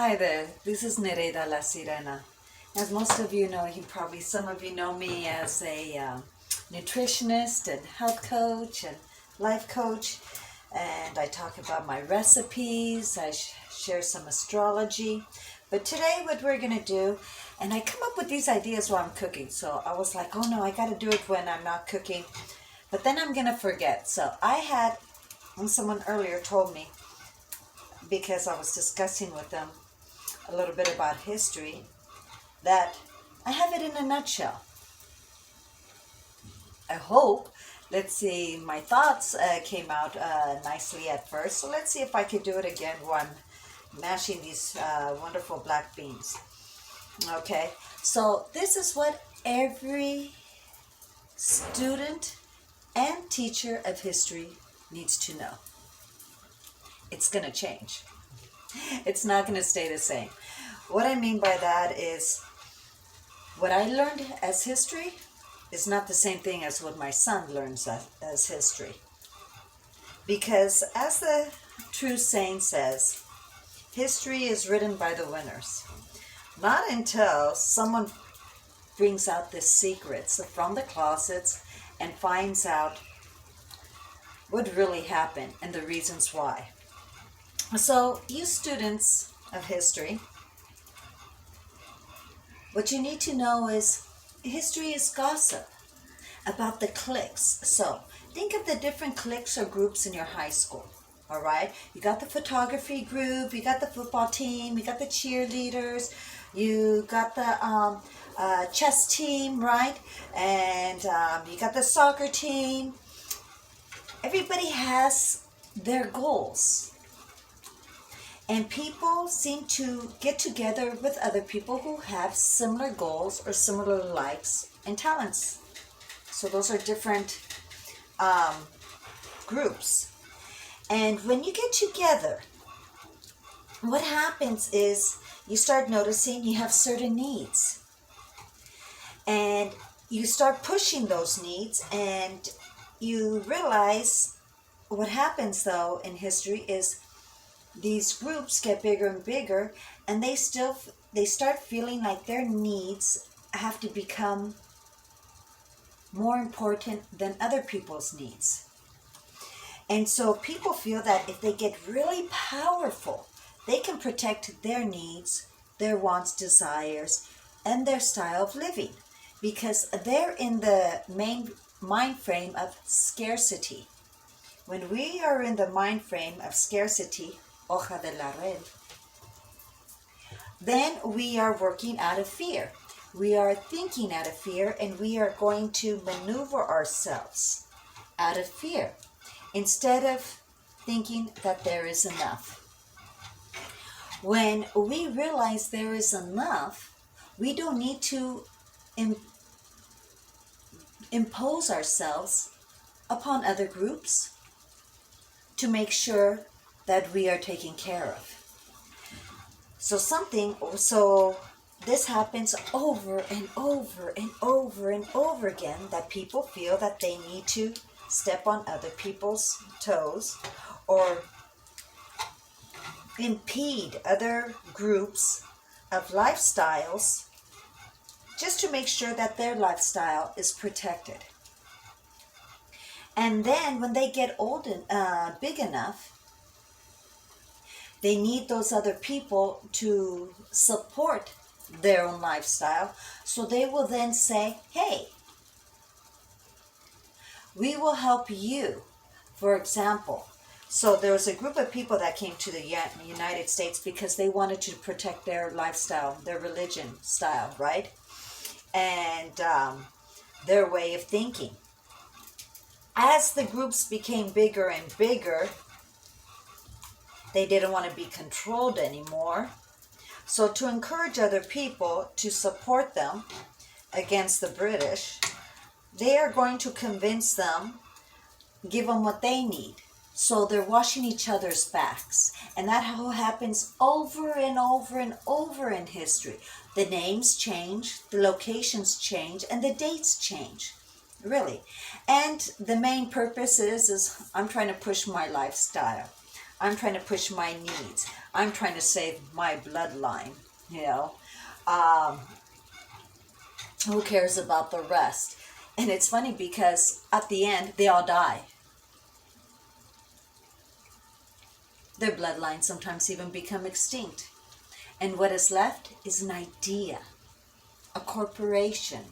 Hi there, this is Nereida La Sirena. As most of you know, some of you know me as a nutritionist and health coach and life coach. And I talk about my recipes, I share some astrology. But today what we're going to do, and I come up with these ideas while I'm cooking. So I was like, oh no, I got to do it when I'm not cooking. But then I'm going to forget. So someone earlier told me, because I was discussing with them a little bit about history, that I have it in a nutshell. I hope. Let's see, my thoughts came out nicely at first, so let's see if I could do it again while I'm mashing these wonderful black beans. Okay, so this is what every student and teacher of history needs to know. It's going to change. It's not going to stay the same. What I mean by that is what I learned as history is not the same thing as what my son learns as history. Because as the true saying says, history is written by the winners. Not until someone brings out the secrets from the closets and finds out what really happened and the reasons why. So, you students of history, what you need to know is history is gossip about the cliques. So, think of the different cliques or groups in your high school. All right? You got the photography group, you got the football team, you got the cheerleaders, you got the chess team, right? And you got the soccer team. Everybody has their goals. And people seem to get together with other people who have similar goals or similar likes and talents. So those are different groups. And when you get together, what happens is you start noticing you have certain needs. And you start pushing those needs, and you realize what happens though in history is these groups get bigger and bigger, and they start feeling like their needs have to become more important than other people's needs. And so people feel that if they get really powerful, they can protect their needs, their wants, desires, and their style of living, because they're in the main mind frame of scarcity. When we are in the mind frame of scarcity, hoja de laurel, then we are working out of fear. We are thinking out of fear, and we are going to maneuver ourselves out of fear instead of thinking that there is enough. When we realize there is enough, we don't need to impose ourselves upon other groups to make sure that we are taken care of. So this happens over and over and over and over again, that people feel that they need to step on other people's toes or impede other groups of lifestyles just to make sure that their lifestyle is protected. And then when they get old and big enough, they need those other people to support their own lifestyle. So they will then say, hey, we will help you. For example, so there was a group of people that came to the United States because they wanted to protect their lifestyle, their religion style, right? And their way of thinking. As the groups became bigger and bigger, they didn't want to be controlled anymore. So to encourage other people to support them against the British, they are going to convince them, give them what they need. So they're washing each other's backs. And that how happens over and over and over in history. The names change, the locations change, and the dates change. Really. And the main purpose is I'm trying to push my lifestyle. I'm trying to push my needs. I'm trying to save my bloodline, you know. Um, who cares about the rest? And it's funny because at the end, they all die. Their bloodlines sometimes even become extinct. And what is left is an idea, a corporation.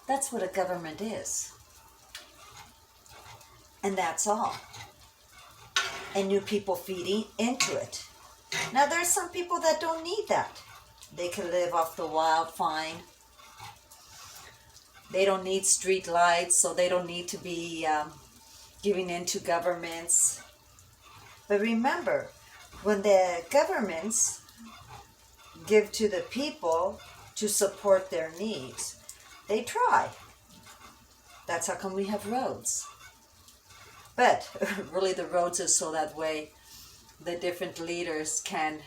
That's what a government is. And that's all. And new people feeding into it. Now, there's some people that don't need that. They can live off the wild fine. They don't need street lights, so they don't need to be giving in to governments. But remember, when the governments give to the people to support their needs, they try. That's how come we have roads. But really the roads is so that way the different leaders can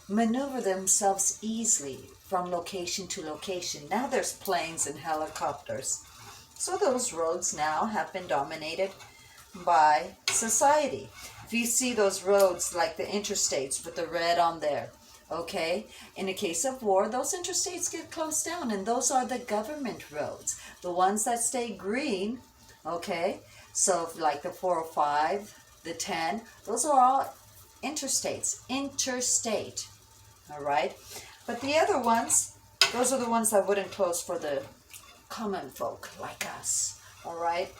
maneuver themselves easily from location to location. Now there's planes and helicopters. So those roads now have been dominated by society. If you see those roads like the interstates with the red on there, okay, in a case of war, those interstates get closed down, and those are the government roads. The ones that stay green, okay, so like the 405, the 10, those are all interstates, interstate, all right? But the other ones, those are the ones that wouldn't close for the common folk like us, all right?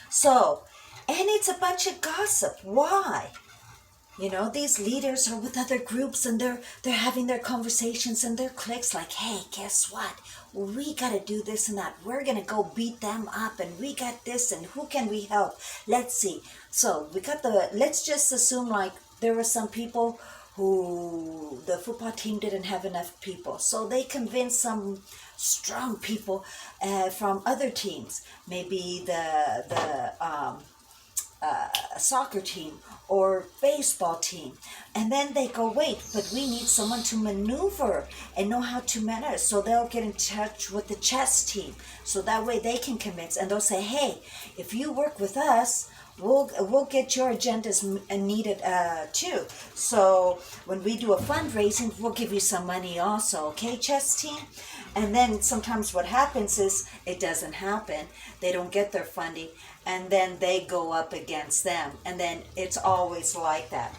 So, and it's a bunch of gossip. Why? You know, these leaders are with other groups and they're having their conversations and their cliques like, hey, guess what? We got to do this and that. We're going to go beat them up and we got this and who can we help? Let's see. So we got let's just assume like there were some people who the football team didn't have enough people. So they convinced some strong people from other teams, maybe the soccer team or baseball team, and then they go, wait, but we need someone to maneuver and know how to manage. So they'll get in touch with the chess team, so that way they can convince, and they'll say, hey, if you work with us, we'll get your agendas needed too. So when we do a fundraising, we'll give you some money also, okay, chess team? And then sometimes what happens is it doesn't happen. They don't get their funding, and then they go up against them. And then it's always like that.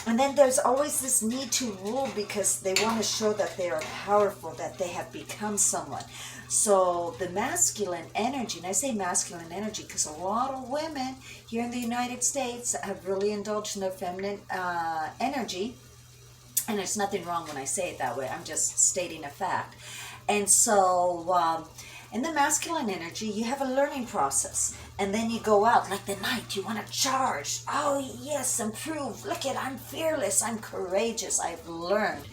And then there's always this need to rule because they want to show that they are powerful, that they have become someone. So the masculine energy, and I say masculine energy because a lot of women here in the United States have really indulged in their feminine energy. And there's nothing wrong when I say it that way. I'm just stating a fact. And so in the masculine energy, you have a learning process. And then you go out like the knight. You want to charge. Oh, yes, and prove. Look at, I'm fearless. I'm courageous. I've learned.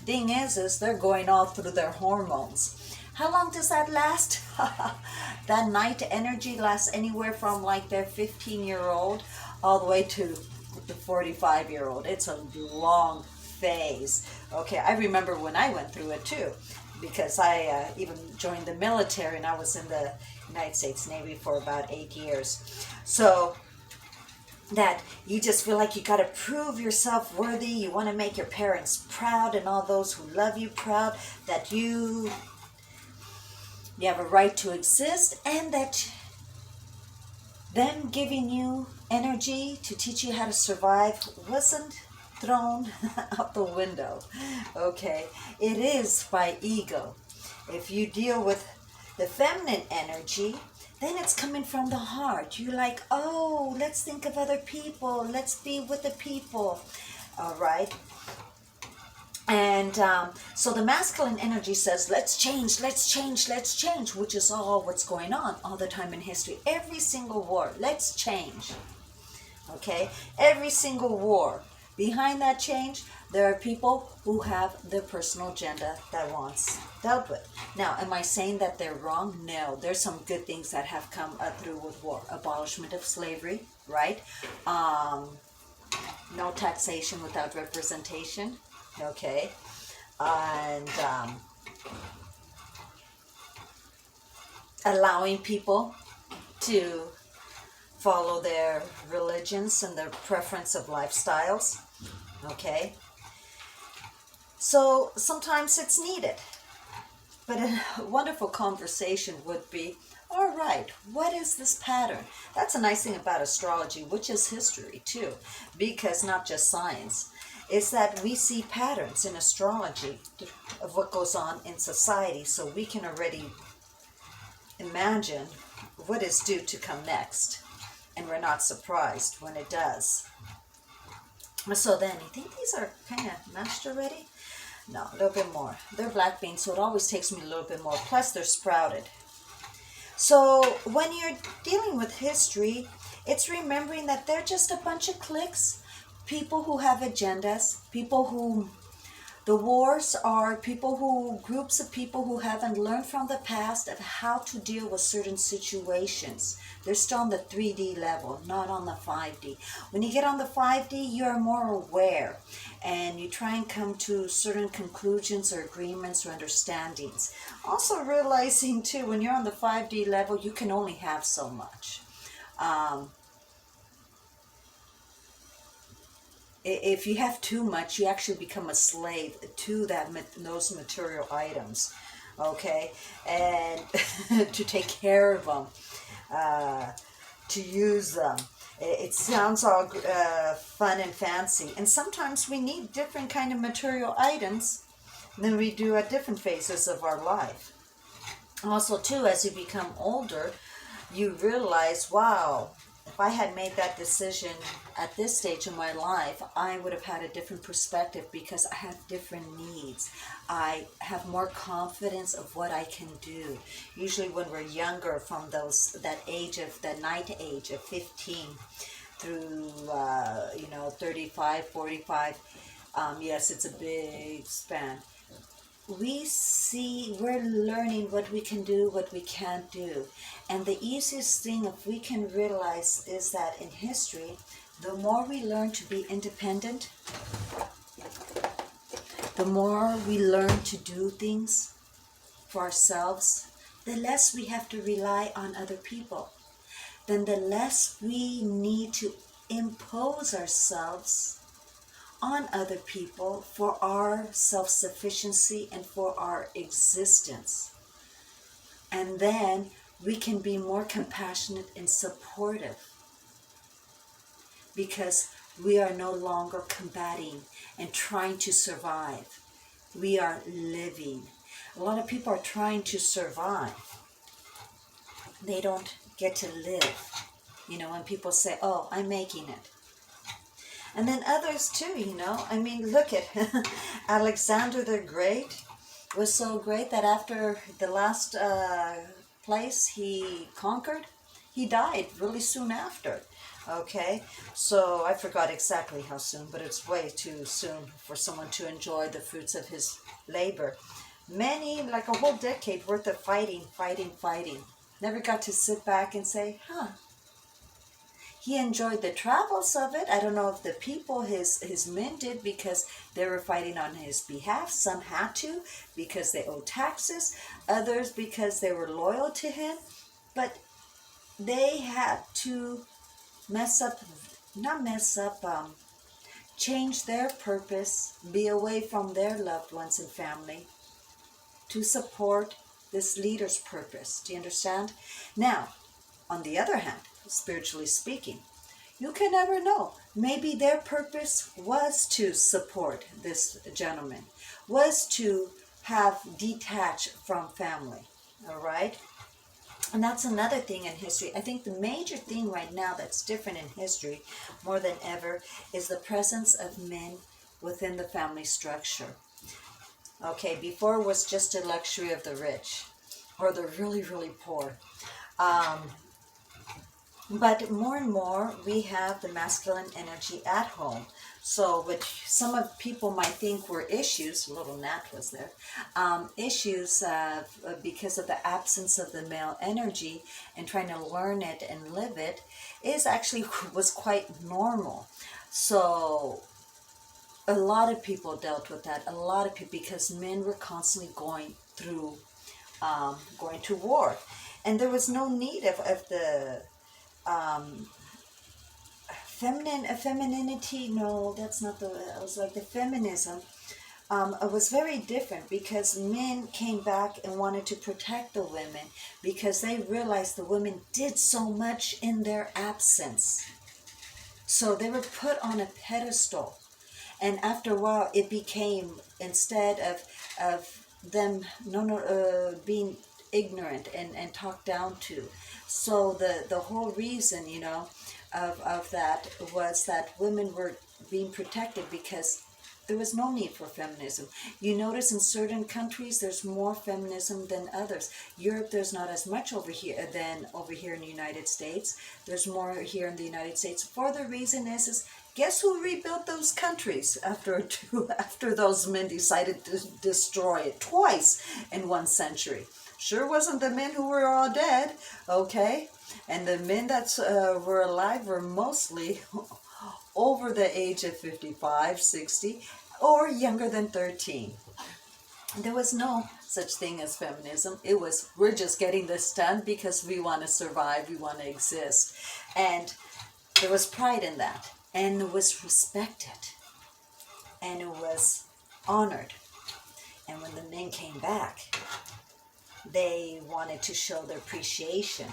Thing is they're going all through their hormones. How long does that last? That knight energy lasts anywhere from like their 15-year-old all the way to the 45-year-old. It's a long phase. Okay, I remember when I went through it too, because I even joined the military and I was in the United States Navy for about 8 years. So that you just feel like you got to prove yourself worthy. You want to make your parents proud and all those who love you proud, that you have a right to exist, and that them giving you energy to teach you how to survive wasn't thrown out the window. Okay, it is by ego. If you deal with the feminine energy, then it's coming from the heart. You're like, oh, let's think of other people. Let's be with the people. All right. And so the masculine energy says, let's change, let's change, let's change, which is all what's going on all the time in history. Every single war, let's change. Okay? Every single war. Behind that change, there are people who have their personal agenda that wants dealt with. Now, am I saying that they're wrong? No. There's some good things that have come through with war. Abolishment of slavery, right? No taxation without representation. Okay, and allowing people to follow their religions and their preference of lifestyles. Okay? So sometimes it's needed. But a wonderful conversation would be, all right, what is this pattern? That's a nice thing about astrology, which is history too, because not just science. Is that we see patterns in astrology of what goes on in society, so we can already imagine what is due to come next. And we're not surprised when it does. So then, you think these are kind of mashed already? No, a little bit more. They're black beans, so it always takes me a little bit more. Plus, they're sprouted. So when you're dealing with history, it's remembering that they're just a bunch of cliques, people who have agendas, people who, the wars are groups of people who haven't learned from the past of how to deal with certain situations. They're still on the 3D level, not on the 5D. When you get on the 5D, you're more aware and you try and come to certain conclusions or agreements or understandings. Also realizing too, when you're on the 5D level, you can only have so much. If you have too much, you actually become a slave to those material items, okay? And to take care of them, to use them. It sounds all fun and fancy. And sometimes we need different kind of material items than we do at different phases of our life. Also, too, as you become older, you realize, wow, if I had made that decision at this stage in my life, I would have had a different perspective because I have different needs. I have more confidence of what I can do. Usually when we're younger, from that night age of 15 through, 35, 45, yes, it's a big span. We're learning what we can do, what we can't do. And the easiest thing, if we can realize, is that in history, the more we learn to be independent, the more we learn to do things for ourselves, the less we have to rely on other people. Then the less we need to impose ourselves on other people for our self-sufficiency and for our existence. And then we can be more compassionate and supportive because we are no longer combating and trying to survive. We are living. A lot of people are trying to survive. They don't get to live. When people say, oh, I'm making it. And then others too, look at Alexander the Great was so great that after the last place he conquered, he died really soon after. Okay, so I forgot exactly how soon, but it's way too soon for someone to enjoy the fruits of his labor. Many, like a whole decade worth of fighting. Never got to sit back and say, He enjoyed the travels of it. I don't know if the people, his men did, because they were fighting on his behalf. Some had to because they owed taxes. Others because they were loyal to him. But they had to change their purpose, be away from their loved ones and family to support this leader's purpose. Do you understand? Now, on the other hand, spiritually speaking, you can never know. Maybe their purpose was to support this gentleman, was to have detached from family. All right? And that's another thing in history. I think the major thing right now that's different in history more than ever is the presence of men within the family structure. Okay, before it was just a luxury of the rich or the really, really poor. But more and more, we have the masculine energy at home. So what some of people might think were issues, a little gnat was there, issues because of the absence of the male energy and trying to learn it and live it, was quite normal. So a lot of people dealt with that, because men were constantly going to war. And there was no need of the femininity. No, that's not the. It was like the feminism. It was very different because men came back and wanted to protect the women because they realized the women did so much in their absence. So they were put on a pedestal. And after a while, it became, instead of them being ignorant and talked down to. So the whole reason, of that was that women were being protected because there was no need for feminism. You notice in certain countries there's more feminism than others. Europe, there's not as much over here than over here in the United States. There's more here in the United States. For the reason is guess who rebuilt those countries after those men decided to destroy it twice in 1 century? Sure wasn't the men who were all dead, okay? And the men that were alive were mostly over the age of 55, 60, or younger than 13. There was no such thing as feminism. It was, we're just getting this done because we want to survive, we want to exist. And there was pride in that. And it was respected. And it was honored. And when the men came back, they wanted to show their appreciation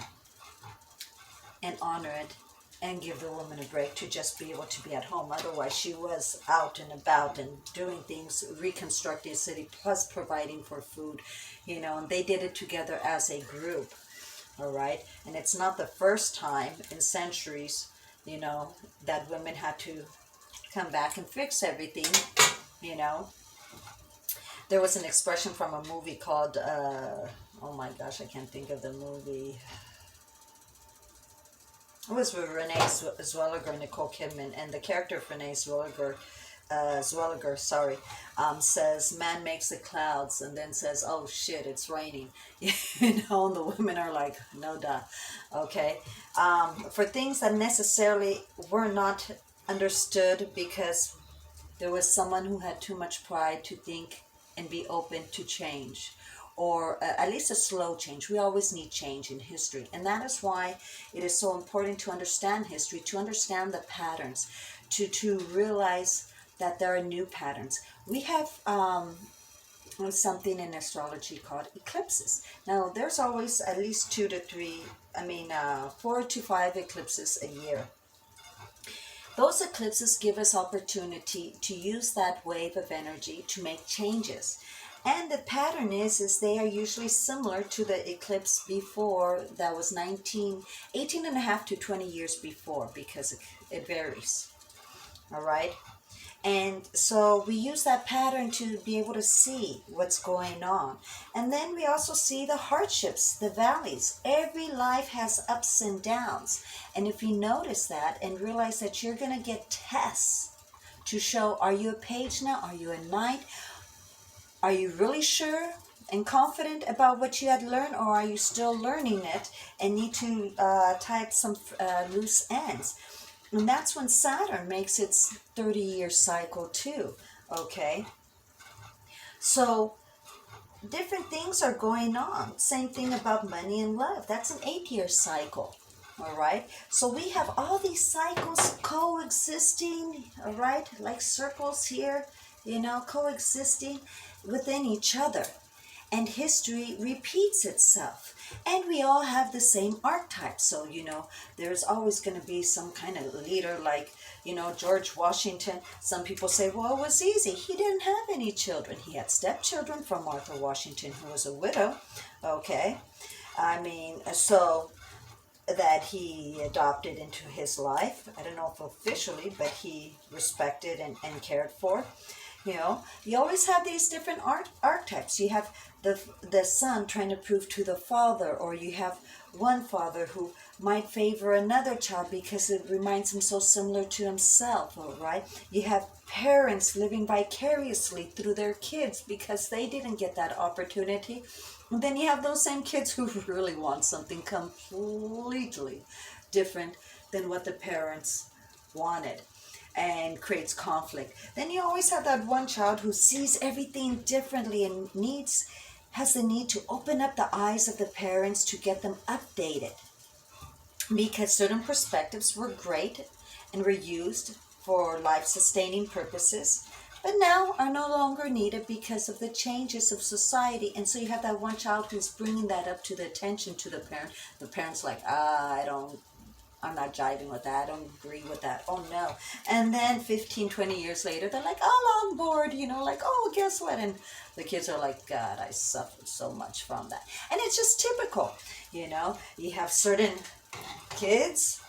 and honor it and give the woman a break to just be able to be at home. Otherwise, she was out and about and doing things, reconstructing a city, plus providing for food, and they did it together as a group, all right? And it's not the first time in centuries, that women had to come back and fix everything, There was an expression from a movie called, oh my gosh, I can't think of the movie. It was with Renee Zellweger and Nicole Kidman, and the character of Renee Zellweger, says, "Man makes the clouds," and then says, "Oh shit, it's raining," and the women are like, "No duh," okay. For things that necessarily were not understood because there was someone who had too much pride to think and be open to change. Or at least a slow change. We always need change in history. And that is why it is so important to understand history, to understand the patterns, to realize that there are new patterns. We have something in astrology called eclipses. Now, there's always at least 4 to 5 eclipses a year. Those eclipses give us opportunity to use that wave of energy to make changes. And the pattern is they are usually similar to the eclipse before, that was 18 and a half to 20 years before, because it varies, all right? And so we use that pattern to be able to see what's going on. And then we also see the hardships, the valleys. Every life has ups and downs. And if you notice that and realize that you're going to get tests to show, are you a page now? Are you a knight? Are you really sure and confident about what you had learned, or are you still learning it and need to tie up some loose ends? And that's when Saturn makes its 30-year cycle too, okay? So different things are going on. Same thing about money and love. That's an 8-year cycle, all right? So we have all these cycles coexisting, all right? Like circles here, coexisting within each other. And history repeats itself. And we all have the same archetypes. So, there's always going to be some kind of leader like, George Washington. Some people say, well, it was easy. He didn't have any children. He had stepchildren from Martha Washington, who was a widow. Okay. So that he adopted into his life. I don't know if officially, but he respected and cared for. You always have these different archetypes. You have the son trying to prove to the father, or you have one father who might favor another child because it reminds him so similar to himself, all right? You have parents living vicariously through their kids because they didn't get that opportunity. And then you have those same kids who really want something completely different than what the parents wanted, and creates conflict. Then you always have that one child who sees everything differently and has the need to open up the eyes of the parents to get them updated. because certain perspectives were great and were used for life-sustaining purposes, but now are no longer needed because of the changes of society. And so you have that one child who's bringing that up to the attention to the parent. The parent's like, I'm not jiving with that. I don't agree with that. Oh no. And then 15, 20 years later, they're like, all on board, like, oh, guess what? And the kids are like, God, I suffered so much from that. And it's just typical, You have certain kids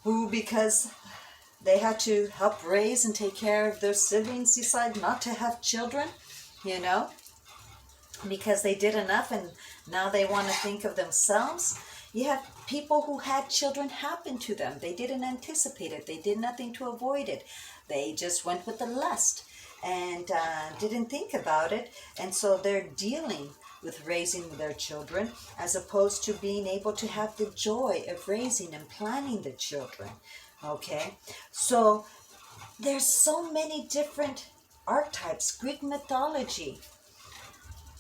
who, because they had to help raise and take care of their siblings, decide not to have children, because they did enough and now they want to think of themselves. You have people who had children happen to them. They didn't anticipate it. They did nothing to avoid it. They just went with the lust and didn't think about it. And so they're dealing with raising their children as opposed to being able to have the joy of raising and planning the children. Okay? So there's so many different archetypes. Greek mythology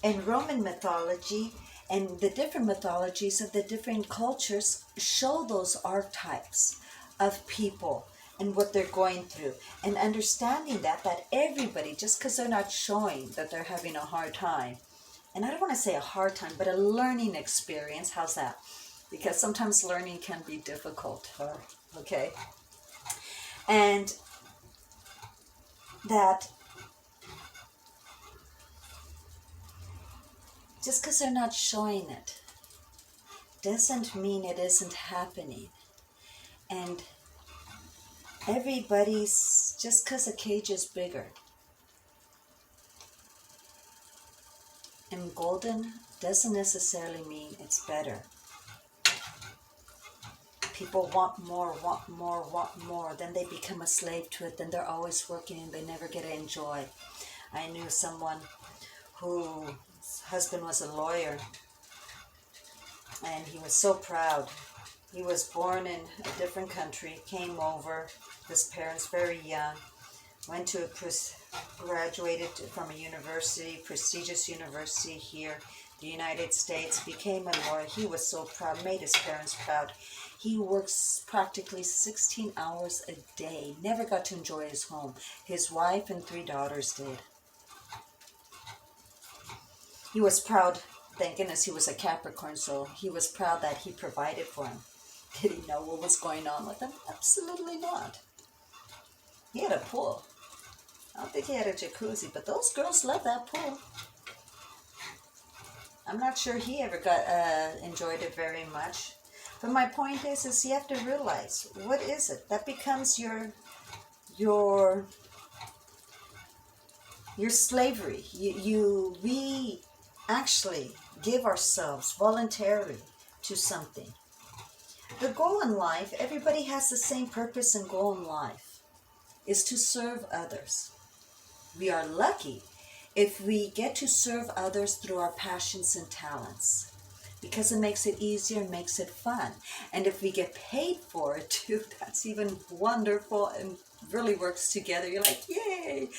and Roman mythology and the different mythologies of the different cultures show those archetypes of people and what they're going through. And understanding that everybody, just because they're not showing that they're having a hard time, and I don't want to say a hard time, but a learning experience, how's that? Because sometimes learning can be difficult, okay? And that just because they're not showing it doesn't mean it isn't happening. And everybody's, just because a cage is bigger and golden doesn't necessarily mean it's better. People want more, want more, want more. Then they become a slave to it. Then they're always working and they never get to enjoy. I knew someone whose husband was a lawyer, and he was so proud. He was born in a different country, came over, his parents very young, went to graduated from a university, prestigious university here, the United States, became a lawyer. He was so proud, made his parents proud. He works practically 16 hours a day, never got to enjoy his home. His wife and 3 daughters did. He was proud, thank goodness he was a Capricorn, so he was proud that he provided for him. Did he know what was going on with him? Absolutely not. He had a pool. I don't think he had a jacuzzi, but those girls love that pool. I'm not sure he ever enjoyed it very much. But my point is you have to realize, what is it? That becomes your slavery. We actually give ourselves voluntarily to something. The goal in life, everybody has the same purpose and goal in life, is to serve others. We are lucky if we get to serve others through our passions and talents, because it makes it easier, makes it fun. And if we get paid for it too, that's even wonderful and really works together. You're like, yay!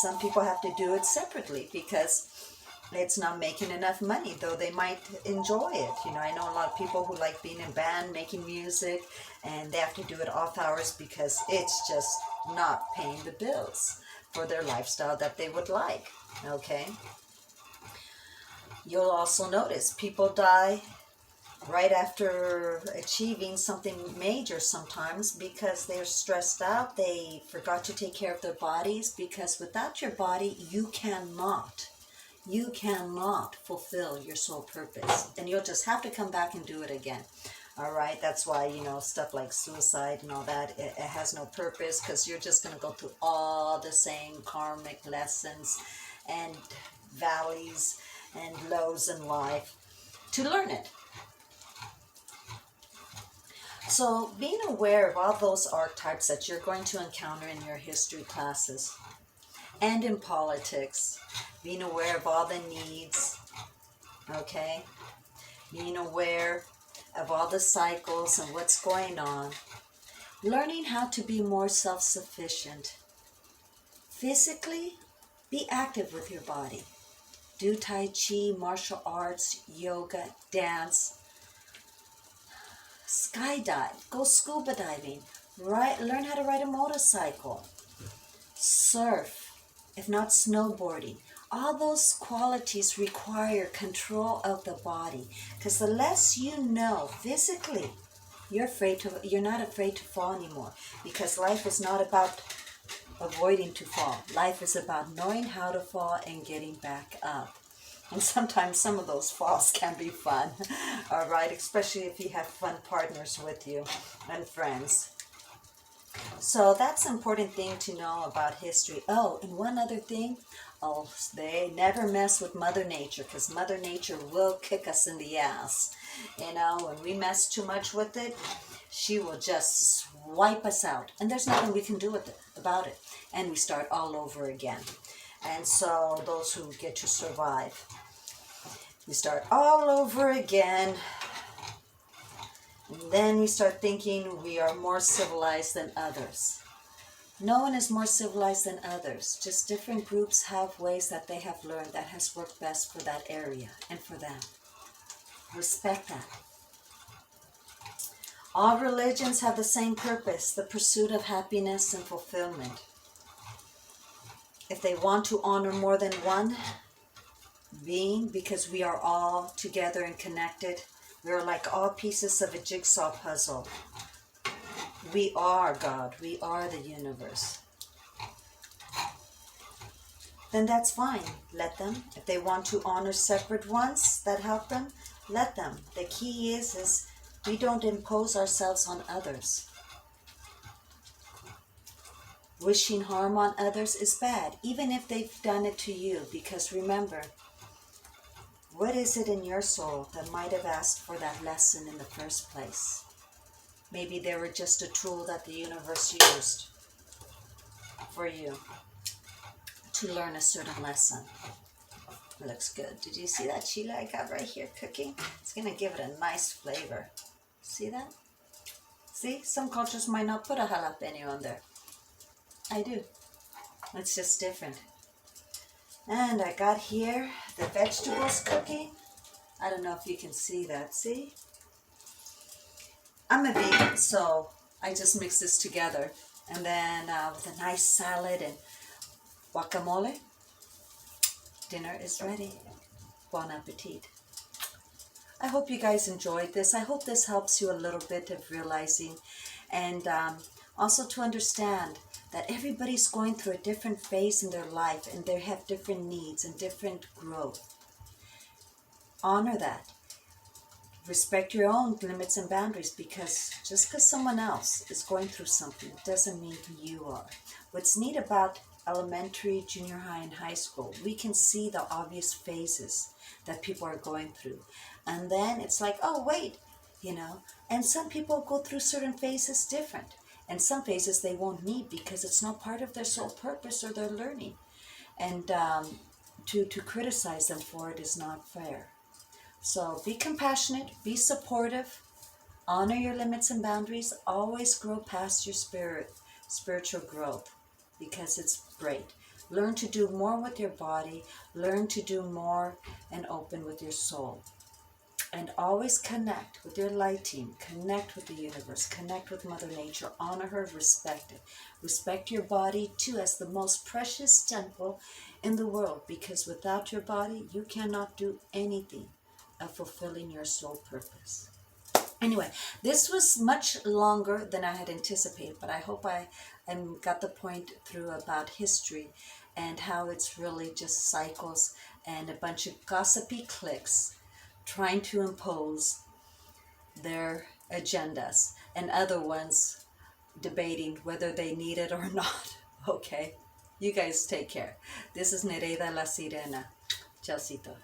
Some people have to do it separately because it's not making enough money, though they might enjoy it. I know a lot of people who like being in band, making music, and they have to do it off hours because it's just not paying the bills for their lifestyle that they would like, okay? You'll also notice people die right after achieving something major sometimes because they're stressed out. They forgot to take care of their bodies, because without your body, you cannot fulfill your soul purpose. And you'll just have to come back and do it again. All right, that's why, stuff like suicide and all that, it has no purpose, because you're just going to go through all the same karmic lessons and valleys and lows in life to learn it. So being aware of all those archetypes that you're going to encounter in your history classes and in politics, being aware of all the needs, okay? Being aware of all the cycles and what's going on. Learning how to be more self-sufficient. Physically, be active with your body. Do Tai Chi, martial arts, yoga, dance. skydive, go scuba diving, learn how to ride a motorcycle, surf, if not snowboarding. All those qualities require control of the body, because the less you know physically, you're not afraid to fall anymore, because life is not about avoiding to fall. Life is about knowing how to fall and getting back up. And sometimes some of those falls can be fun, all right, especially if you have fun partners with you and friends. So that's an important thing to know about history. Oh, and one other thing, they never mess with Mother Nature, because Mother Nature will kick us in the ass. You know, when we mess too much with it, she will just wipe us out. And there's nothing we can do about it. And we start all over again. And so those who get to survive, we start all over again. And then we start thinking we are more civilized than others. No one is more civilized than others. Just different groups have ways that they have learned that has worked best for that area and for them. Respect that. All religions have the same purpose, the pursuit of happiness and fulfillment. If they want to honor more than one being, because we are all together and connected, we are like all pieces of a jigsaw puzzle. We are God. We are the universe. Then that's fine. Let them. If they want to honor separate ones that help them, let them. The key is we don't impose ourselves on others. Wishing harm on others is bad, even if they've done it to you, because remember, what is it in your soul that might have asked for that lesson in the first place? Maybe they were just a tool that the universe used for you to learn a certain lesson. It looks good. Did you see that chile I got right here cooking? It's going to give it a nice flavor. See that? See, some cultures might not put a jalapeno on there. I do. It's just different. And I got here the vegetables cooking. I don't know if you can see that. See? I'm a vegan, so I just mix this together. And then with a nice salad and guacamole, dinner is ready. Bon appetit. I hope you guys enjoyed this. I hope this helps you a little bit of realizing and also to understand that everybody's going through a different phase in their life and they have different needs and different growth. Honor that. Respect your own limits and boundaries, because just because someone else is going through something doesn't mean you are. What's neat about elementary, junior high, and high school, we can see the obvious phases that people are going through. And then it's like, oh, wait, you know. And some people go through certain phases different. And some phases they won't need because it's not part of their soul purpose or their learning. And to criticize them for it is not fair. So be compassionate, be supportive, honor your limits and boundaries, always grow past your spiritual growth, because it's great. Learn to do more with your body, learn to do more and open with your soul. And always connect with your light team, connect with the universe, connect with Mother Nature, honor her, respect it. Respect your body too as the most precious temple in the world, because without your body, you cannot do anything of fulfilling your soul purpose. Anyway, this was much longer than I had anticipated, but I hope I got the point through about history and how it's really just cycles and a bunch of gossipy cliques trying to impose their agendas and other ones debating whether they need it or not. Okay, you guys take care. This is Nereida La Sirena. Chaucito.